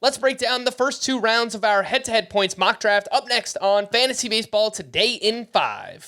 Let's break down the first two rounds of our head-to-head points mock draft up next on Fantasy Baseball Today in 5.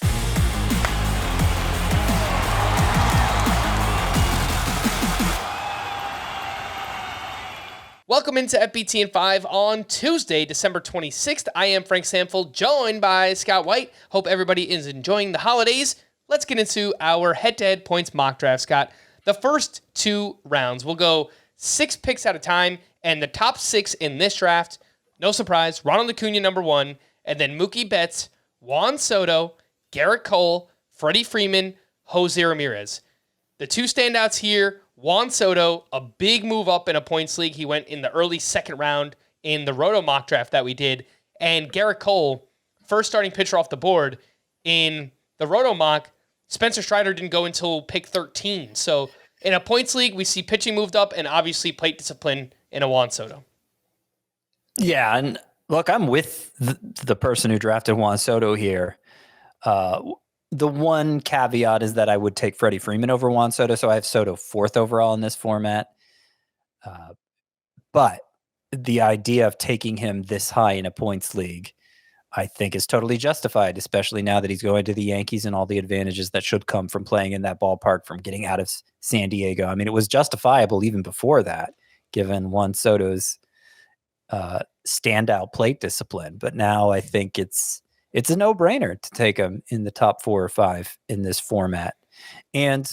Welcome into FBT in 5 on Tuesday, December 26th. I am Frank Samfel, joined by Scott White. Hope everybody is enjoying the holidays. Let's get into our head-to-head points mock draft, Scott. The first two rounds, we'll go 6 picks at a time, and the top 6 in this draft, no surprise, Ronald Acuna number 1, and then Mookie Betts, Juan Soto, Garrett Cole, Freddie Freeman, Jose Ramirez. The two standouts here, Juan Soto, a big move up in a points league. He went in the early second round in the Roto mock draft that we did. And Garrett Cole, first starting pitcher off the board in the Roto mock. Spencer Strider didn't go until pick 13. So in a points league, we see pitching moved up and obviously plate discipline in a Juan Soto. Yeah, and look, I'm with the person who drafted Juan Soto here. The one caveat is that I would take Freddie Freeman over Juan Soto, so I have Soto 4th overall in this format. But the idea of taking him this high in a points league, I think, is totally justified, especially now that he's going to the Yankees and all the advantages that should come from playing in that ballpark, from getting out of San Diego. I mean, it was justifiable even before that, given Juan Soto's standout plate discipline. But now I think it's a no-brainer to take him in the top 4 or 5 in this format. And,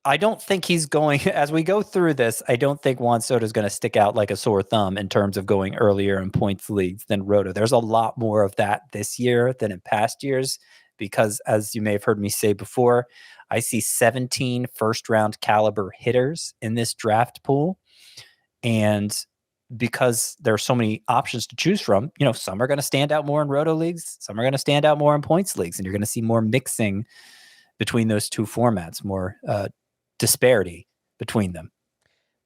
I don't think he's going, as we go through this, I don't think Juan Soto is going to stick out like a sore thumb in terms of going earlier in points leagues than Roto. There's a lot more of that this year than in past years because, as you may have heard me say before, I see 17 first-round caliber hitters in this draft pool. And because there are so many options to choose from, some are going to stand out more in Roto leagues, some are going to stand out more in points leagues, and you're going to see more mixing between those two formats, more disparity between them.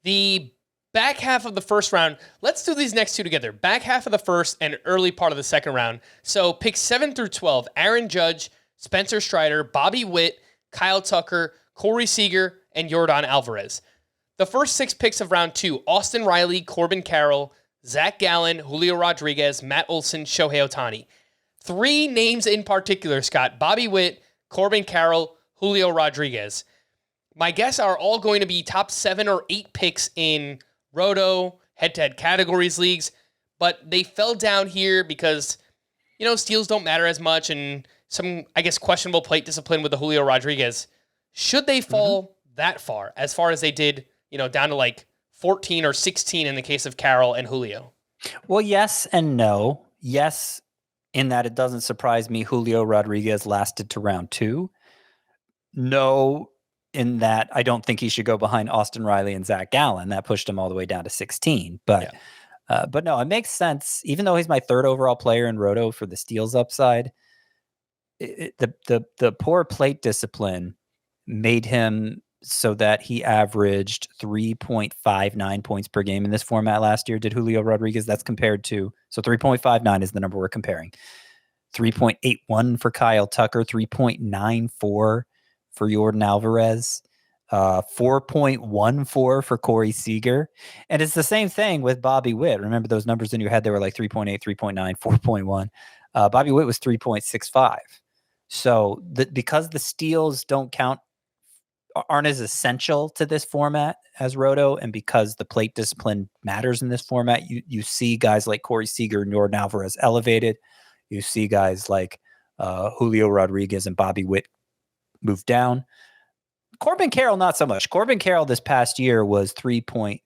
The back half of the first round, let's do these next two together. Back half of the first and early part of the second round. So picks 7 through 12, Aaron Judge, Spencer Strider, Bobby Witt, Kyle Tucker, Corey Seager, and Yordan Alvarez. The first 6 picks of round 2, Austin Riley, Corbin Carroll, Zach Gallen, Julio Rodriguez, Matt Olson, Shohei Ohtani. 3 names in particular, Scott: Bobby Witt, Corbin Carroll, Julio Rodriguez. My guess are all going to be top 7 or 8 picks in Roto, head-to-head categories leagues, but they fell down here because, steals don't matter as much and some, questionable plate discipline with the Julio Rodriguez. Should they fall that far as they did, down to like 14 or 16 in the case of Carroll and Julio? Well, yes and no. Yes, in that it doesn't surprise me Julio Rodriguez lasted to round 2. No, in that I don't think he should go behind Austin Riley and Zach Gallen. That pushed him all the way down to 16. But no, it makes sense. Even though he's my 3rd overall player in Roto for the steals upside, the poor plate discipline made him so that he averaged 3.59 points per game in this format last year. Did Julio Rodriguez? That's compared to, so 3.59 is the number we're comparing. 3.81 for Kyle Tucker, 3.94 for Yordan Alvarez, 4.14 for Corey Seager. And it's the same thing with Bobby Witt. Remember those numbers in your head? They were like 3.8, 3.9, 4.1. Bobby Witt was 3.65. So because the steals aren't as essential to this format as Roto, and because the plate discipline matters in this format, you see guys like Corey Seager and Yordan Alvarez elevated. You see guys like Julio Rodriguez and Bobby Witt move down. Corbin Carroll, not so much. Corbin Carroll this past year was 3.80.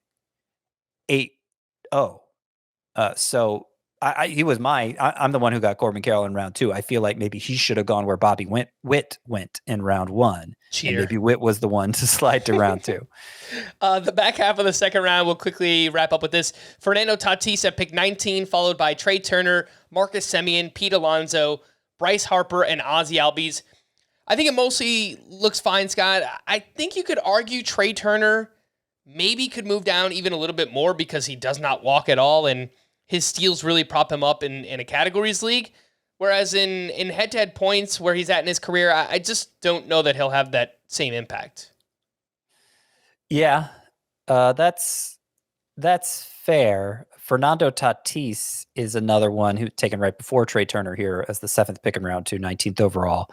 So he was I'm the one who got Corbin Carroll in round 2. I feel like maybe he should have gone where Bobby Witt went in round 1. Cheater. And maybe Witt was the one to slide to round 2. The back half of the second round, we'll quickly wrap up with this. Fernando Tatis at pick 19, followed by Trey Turner, Marcus Semien, Pete Alonso, Bryce Harper, and Ozzie Albies. I think it mostly looks fine, Scott. I think you could argue Trey Turner maybe could move down even a little bit more because he does not walk at all, and his steals really prop him up in a categories league. Whereas in head-to-head points where he's at in his career, I just don't know that he'll have that same impact. Yeah, that's That's fair. Fernando Tatis is another one who taken right before Trey Turner here as the 7th pick in round 2, 19th overall.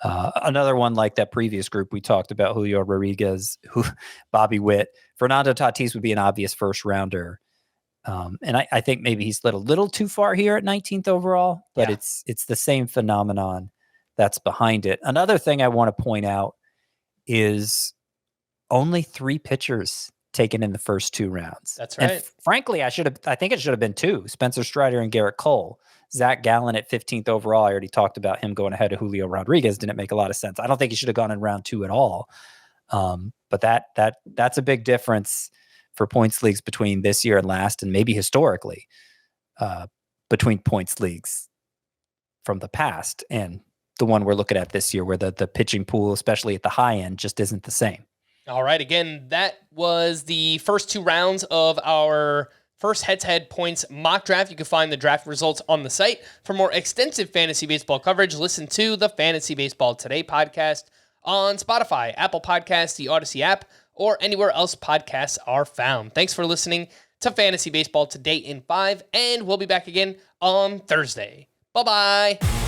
Another one like that previous group we talked about, Julio Rodriguez, Bobby Witt. Fernando Tatis would be an obvious first rounder. And I think maybe he's slid a little too far here at 19th overall, but it's the same phenomenon that's behind it. Another thing I want to point out is only 3 pitchers taken in the first 2 rounds. That's right. And frankly, I think it should have been 2. Spencer Strider and Garrett Cole. Zach Gallen at 15th overall. I already talked about him going ahead of Julio Rodriguez. Didn't make a lot of sense. I don't think he should have gone in round 2 at all. But that's a big difference for points leagues between this year and last, and maybe historically between points leagues from the past and the one we're looking at this year, where the pitching pool, especially at the high end, just isn't the same. All right. Again, that was the first 2 rounds of our first head-to-head points mock draft. You can find the draft results on the site. For more extensive fantasy baseball coverage, listen to the Fantasy Baseball Today podcast on Spotify, Apple Podcasts, the Audacy app, or anywhere else podcasts are found. Thanks for listening to Fantasy Baseball Today in 5, and we'll be back again on Thursday. Bye-bye.